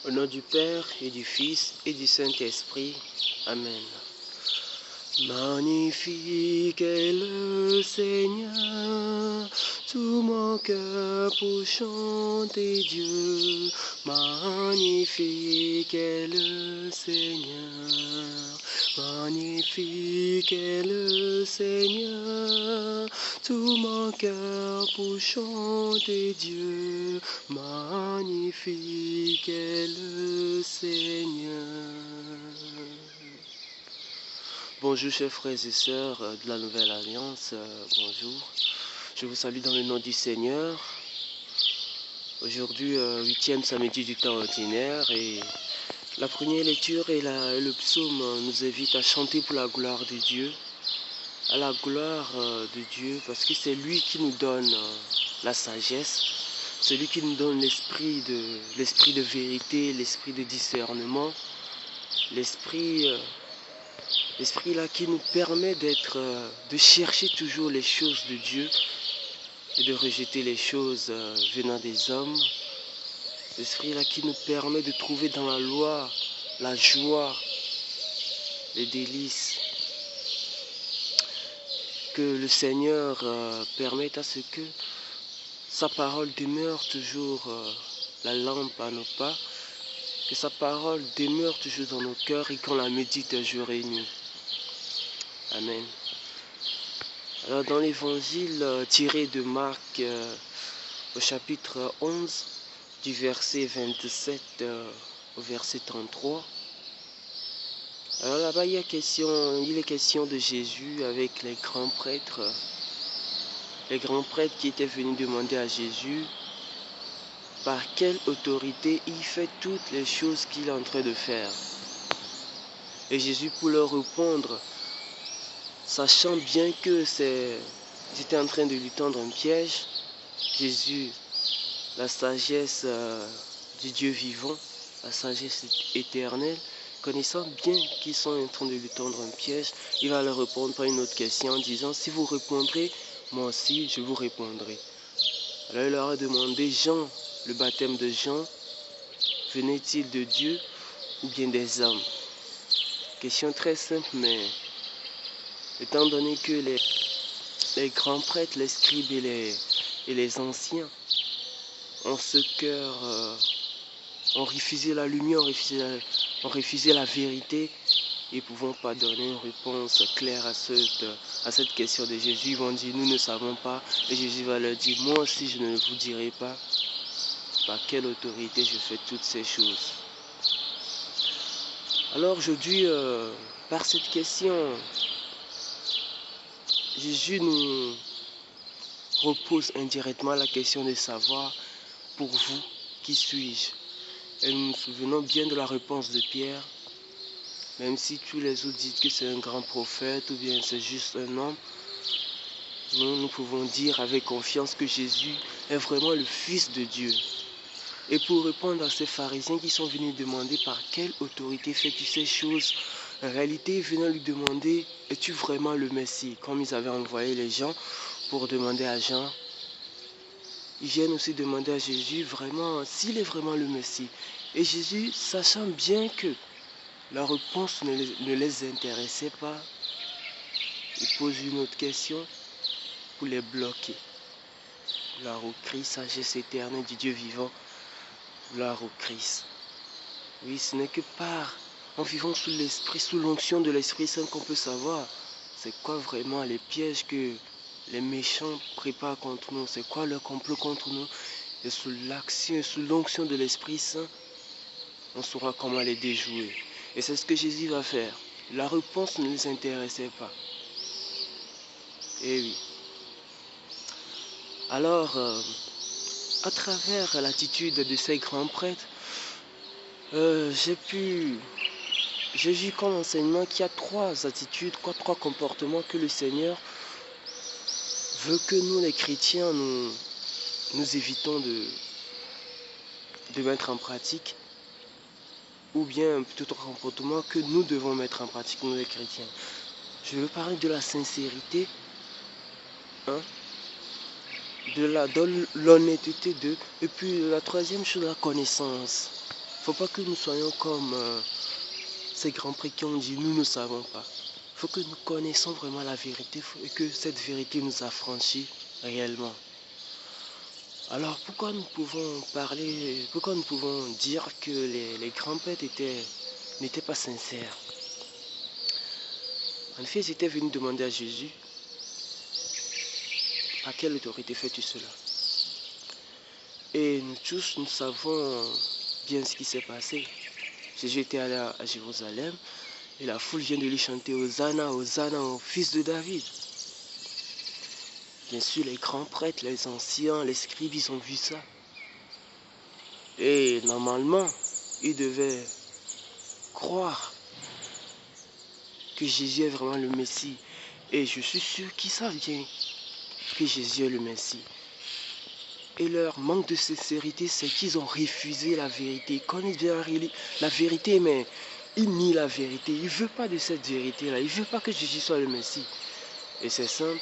Au nom du Père et du Fils et du Saint-Esprit. Amen. Magnifique est le Seigneur, tout mon cœur pour chanter Dieu. Magnifique est le Seigneur, magnifique est le Seigneur, tout mon cœur pour chanter Dieu. Magnifique est le Seigneur. Bonjour chers frères et sœurs de la Nouvelle Alliance, bonjour. Je vous salue dans le nom du Seigneur. Aujourd'hui, 8e samedi du temps ordinaire, et la première lecture et le psaume nous invite à chanter pour la gloire de Dieu, à la gloire de Dieu, parce que c'est lui qui nous donne la sagesse, c'est lui qui nous donne l'esprit de vérité, l'esprit de discernement, l'esprit là qui nous permet de chercher toujours les choses de Dieu et de rejeter les choses venant des hommes. L'esprit là qui nous permet de trouver dans la loi la joie, les délices. Que le Seigneur permette à ce que sa parole demeure toujours la lampe à nos pas, que sa parole demeure toujours dans nos cœurs et qu'on la médite jour et nuit. Amen. Alors dans l'évangile tiré de Marc au chapitre 11, du verset 27 au verset 33, alors là-bas il est question de Jésus avec les grands prêtres qui étaient venus demander à Jésus par quelle autorité il fait toutes les choses qu'il est en train de faire. Et Jésus, pour leur répondre, sachant bien que j'étais en train de lui tendre un piège, Jésus, la sagesse du Dieu vivant, la sagesse éternelle, connaissant bien qu'ils sont en train de lui tendre un piège, il va leur répondre par une autre question en disant, si vous répondrez, moi aussi je vous répondrai. Alors il leur a demandé, Jean, le baptême de Jean, venait-il de Dieu ou bien des hommes? Question très simple, mais étant donné que les grands prêtres, les scribes et les anciens ont ce cœur, ont refusé la lumière, ont refusé la vérité, ils ne pouvant pas donner une réponse claire à cette question de Jésus. Ils vont dire, nous ne savons pas. Et Jésus va leur dire, moi aussi je ne vous dirai pas par quelle autorité je fais toutes ces choses. Alors aujourd'hui, par cette question, Jésus nous repose indirectement la question de savoir, pour vous, qui suis-je? Et nous nous souvenons bien de la réponse de Pierre, même si tous les autres disent que c'est un grand prophète ou bien c'est juste un homme, nous pouvons dire avec confiance que Jésus est vraiment le Fils de Dieu. Et pour répondre à ces pharisiens qui sont venus demander par quelle autorité fais-tu ces choses, en réalité ils venaient lui demander, es-tu vraiment le Messie? Comme ils avaient envoyé les gens pour demander à Jean, ils viennent aussi demander à Jésus vraiment s'il est vraiment le Messie. Et Jésus, sachant bien que la réponse ne les intéressait pas, il pose une autre question pour les bloquer. Gloire au Christ, sagesse éternelle du Dieu vivant. Gloire au Christ. Oui, ce n'est que en vivant sous l'Esprit, sous l'onction de l'Esprit Saint qu'on peut savoir c'est quoi vraiment les pièges que les méchants préparent contre nous, c'est quoi leur complot contre nous. Et sous l'onction de l'Esprit Saint, on saura comment les déjouer. Et c'est ce que Jésus va faire. La réponse ne les intéressait pas. Et oui. Alors, à travers l'attitude de ces grands prêtres, j'ai vu comme enseignement qu'il y a trois attitudes, trois comportements que le Seigneur veut que nous, les chrétiens, nous évitons de mettre en pratique, ou bien plutôt trois comportements que nous devons mettre en pratique, nous, les chrétiens. Je veux parler de la sincérité, de l'honnêteté, et puis la troisième chose, la connaissance. Faut pas que nous soyons comme ces grands prêtres qui ont dit nous ne savons pas. Il faut que nous connaissons vraiment la vérité et que cette vérité nous affranchit réellement. Alors pourquoi nous pouvons dire que les grands prêtres n'étaient pas sincères? En effet, ils étaient venus demander à Jésus, à quelle autorité fais-tu cela? Et nous tous, nous savons bien ce qui s'est passé. Jésus était allé à Jérusalem et la foule vient de lui chanter Hosanna, Hosanna au fils de David. Bien sûr, les grands prêtres, les anciens, les scribes, ils ont vu ça. Et normalement, ils devaient croire que Jésus est vraiment le Messie. Et je suis sûr qu'ils savent bien que Jésus est le Messie. Et leur manque de sincérité, c'est qu'ils ont refusé la vérité. Ils connaissent bien la vérité, mais ils nient la vérité. Ils ne veulent pas de cette vérité-là. Ils ne veulent pas que Jésus soit le Messie. Et c'est simple.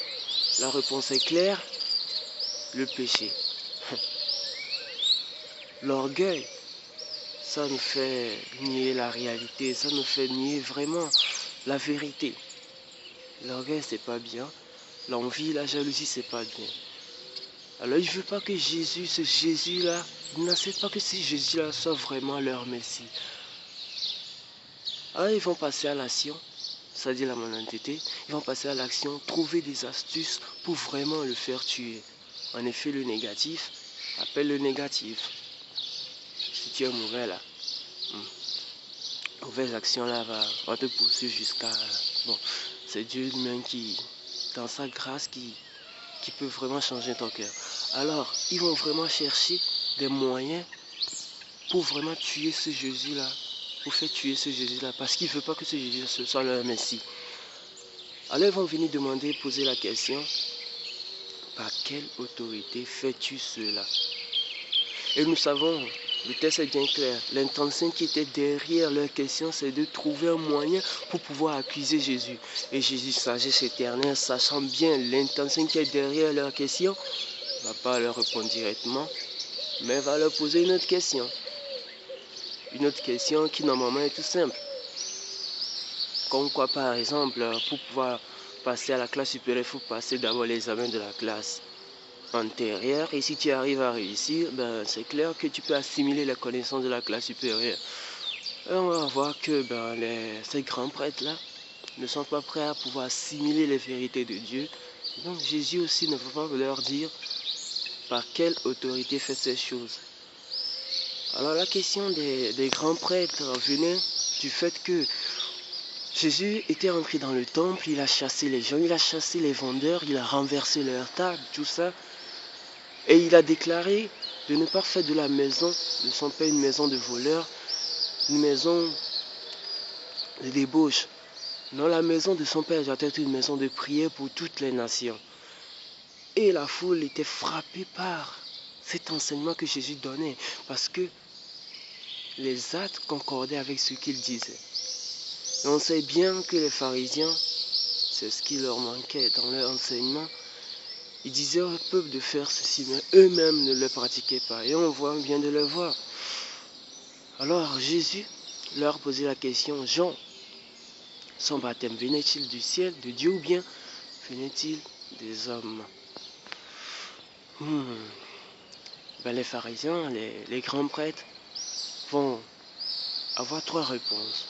La réponse est claire. Le péché. L'orgueil, ça nous fait nier la réalité. Ça nous fait nier vraiment la vérité. L'orgueil, c'est pas bien. L'envie, la jalousie, c'est pas bien. Alors, ils ne veulent pas que ce Jésus-là, ils n'acceptent pas que ce Jésus-là soit vraiment leur Messie. Alors, ils vont passer à l'action, c'est-à-dire la malhonnêteté. Ils vont passer à l'action, trouver des astuces pour vraiment le faire tuer. En effet, le négatif appelle le négatif. Si tu es mauvais là, mauvaise action là va te poursuivre jusqu'à... Bon, c'est Dieu lui-même qui, dans sa grâce, qui peut vraiment changer ton cœur. Alors, ils vont vraiment chercher des moyens pour vraiment tuer ce Jésus-là, pour faire tuer ce Jésus-là, parce qu'ils ne veulent pas que ce Jésus soit leur Messie. Alors, ils vont venir poser la question, par quelle autorité fais-tu cela? Et nous savons, le texte est bien clair, l'intention qui était derrière leur question, c'est de trouver un moyen pour pouvoir accuser Jésus. Et Jésus, sagesse éternelle, sachant bien l'intention qui est derrière leur question, ne va pas leur répondre directement, mais va leur poser une autre question. Une autre question qui normalement est tout simple. Comme quoi, par exemple, pour pouvoir passer à la classe supérieure, il faut passer d'abord l'examen de la classe antérieure. Et si tu arrives à réussir, ben, c'est clair que tu peux assimiler les connaissances de la classe supérieure. Et on va voir que ces grands prêtres-là ne sont pas prêts à pouvoir assimiler les vérités de Dieu. Donc Jésus aussi ne veut pas leur dire par quelle autorité fait ces choses. Alors la question des grands prêtres venait du fait que Jésus était entré dans le temple, il a chassé les gens, il a chassé les vendeurs, il a renversé leur table, tout ça. Et il a déclaré de ne pas faire de la maison de son père une maison de voleurs, une maison de débauche. Non, la maison de son père doit être une maison de prière pour toutes les nations. Et la foule était frappée par cet enseignement que Jésus donnait, parce que les actes concordaient avec ce qu'il disait. Et on sait bien que les pharisiens, c'est ce qui leur manquait dans leur enseignement. Ils disaient au peuple de faire ceci, mais eux-mêmes ne le pratiquaient pas. Et on vient de le voir. Alors Jésus leur posait la question, Jean, son baptême venait-il du ciel, de Dieu, ou bien venait-il des hommes? Les pharisiens, les grands prêtres vont avoir trois réponses.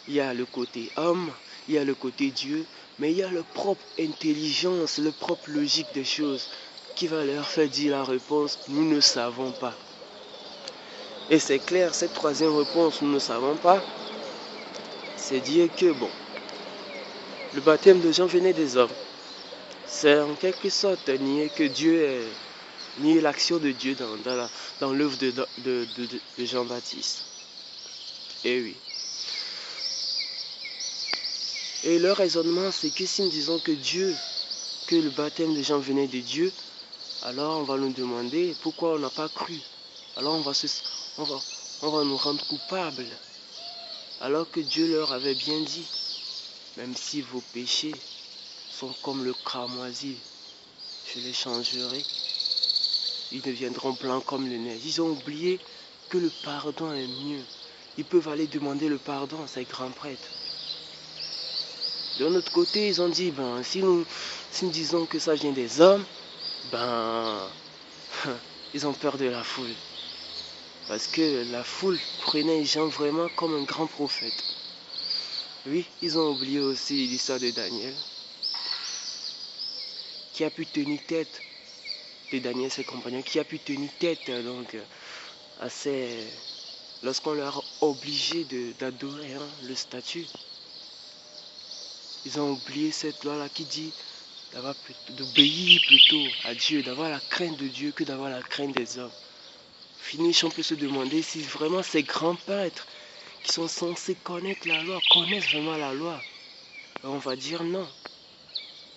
Il y a le côté homme, il y a le côté Dieu, mais il y a le propre intelligence, le propre logique des choses qui va leur faire dire la réponse, nous ne savons pas. Et c'est clair, cette troisième réponse, nous ne savons pas, c'est dire que bon, le baptême de Jean venait des hommes. C'est en quelque sorte nier que Dieu est, nier l'action de Dieu dans l'œuvre de Jean-Baptiste. Et oui. Et leur raisonnement, c'est que si nous disons que le baptême de Jean venait de Dieu, alors on va nous demander pourquoi on n'a pas cru. Alors on va nous rendre coupables. Alors que Dieu leur avait bien dit, même si vos péchés sont comme le cramoisi, je les changerai. Ils deviendront blancs comme le neige. Ils ont oublié que le pardon est mieux. Ils peuvent aller demander le pardon à ces grands prêtres. De notre côté, ils ont dit, si nous disons que ça vient des hommes, ils ont peur de la foule. Parce que la foule prenait Jean vraiment comme un grand prophète. Oui, ils ont oublié aussi l'histoire de Daniel, qui a pu tenir tête de Daniel, ses compagnons, qui a pu tenir tête à ces... Lorsqu'on leur a obligé d'adorer le statut. Ils ont oublié cette loi-là qui dit d'obéir plutôt à Dieu, d'avoir la crainte de Dieu que d'avoir la crainte des hommes. Finish, on peut se demander si vraiment ces grands prêtres qui sont censés connaître la loi, connaissent vraiment la loi. Alors on va dire non.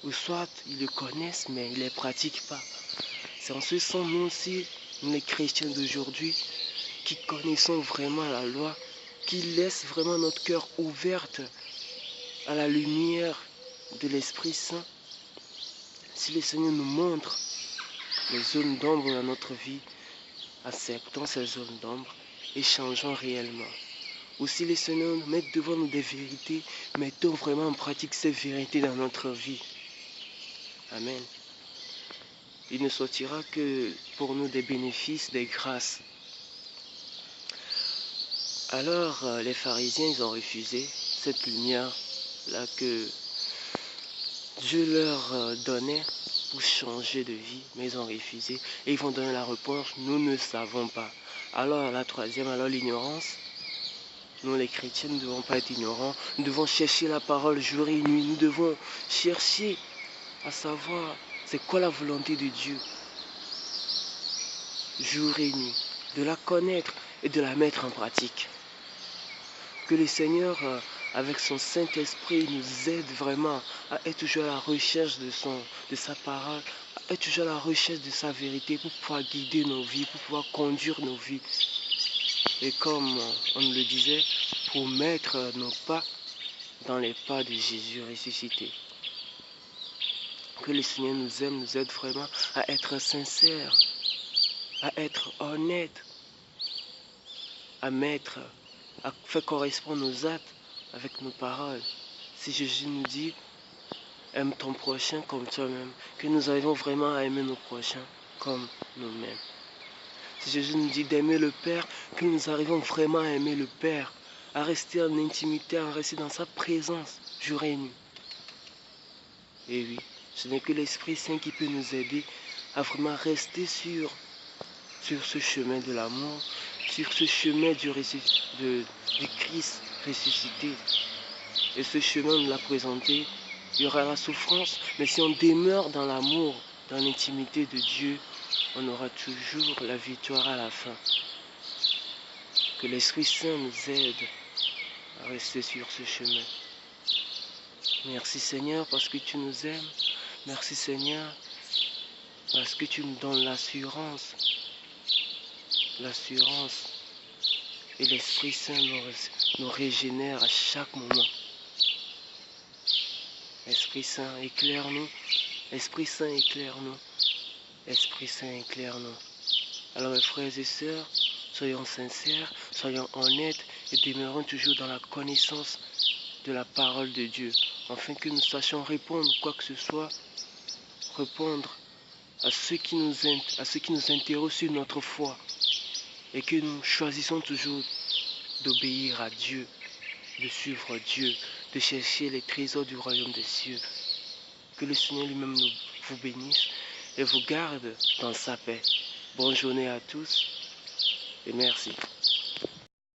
Ou soit ils le connaissent mais ils ne les pratiquent pas. C'est en ce sens, nous aussi, nous les chrétiens d'aujourd'hui, qui connaissons vraiment la loi, qui laissent vraiment notre cœur ouvert à la lumière de l'Esprit Saint. Si le Seigneur nous montre les zones d'ombre dans notre vie, acceptons ces zones d'ombre et changeons réellement. Ou si le Seigneur nous met devant nous des vérités, mettons vraiment en pratique ces vérités dans notre vie. Amen. Il ne sortira que pour nous des bénéfices, des grâces. Alors les pharisiens, ils ont refusé cette lumière-là que Dieu leur donnait pour changer de vie, mais ils ont refusé. Et ils vont donner la réponse, nous ne savons pas. Alors la troisième, alors l'ignorance. Nous les chrétiens, nous ne devons pas être ignorants. Nous devons chercher la parole jour et nuit. Nous devons chercher à savoir c'est quoi la volonté de Dieu. Jour et nuit. De la connaître et de la mettre en pratique. Que le Seigneur, avec son Saint-Esprit, nous aide vraiment à être toujours à la recherche de sa parole, à être toujours à la recherche de sa vérité pour pouvoir guider nos vies, pour pouvoir conduire nos vies. Et comme on le disait, pour mettre nos pas dans les pas de Jésus ressuscité. Que le Seigneur nous aide vraiment à être sincères, à être honnêtes, à faire correspondre nos actes avec nos paroles. Si Jésus nous dit, aime ton prochain comme toi-même, que nous arrivons vraiment à aimer nos prochains comme nous-mêmes. Si Jésus nous dit d'aimer le Père, que nous arrivons vraiment à aimer le Père, à rester en intimité, à rester dans sa présence jour et nuit. Et oui, ce n'est que l'Esprit Saint qui peut nous aider à vraiment rester sur ce chemin de l'amour, sur ce chemin du Christ ressuscité. Et ce chemin, nous l'a présenté, il y aura la souffrance, mais si on demeure dans l'amour, dans l'intimité de Dieu, on aura toujours la victoire à la fin. Que l'Esprit Saint nous aide à rester sur ce chemin. Merci Seigneur parce que tu nous aimes. Merci Seigneur parce que tu nous donnes l'assurance. L'assurance. Et l'Esprit Saint nous régénère à chaque moment. Esprit Saint, éclaire-nous. Esprit Saint, éclaire-nous. Esprit Saint, éclaire-nous. Alors mes frères et sœurs, soyons sincères, soyons honnêtes et demeurons toujours dans la connaissance de la parole de Dieu, afin que nous sachions répondre quoi que ce soit, répondre à ceux qui nous interrogent sur notre foi, et que nous choisissons toujours d'obéir à Dieu, de suivre Dieu, de chercher les trésors du royaume des cieux. Que le Seigneur lui-même vous bénisse et vous garde dans sa paix. Bonne journée à tous et merci.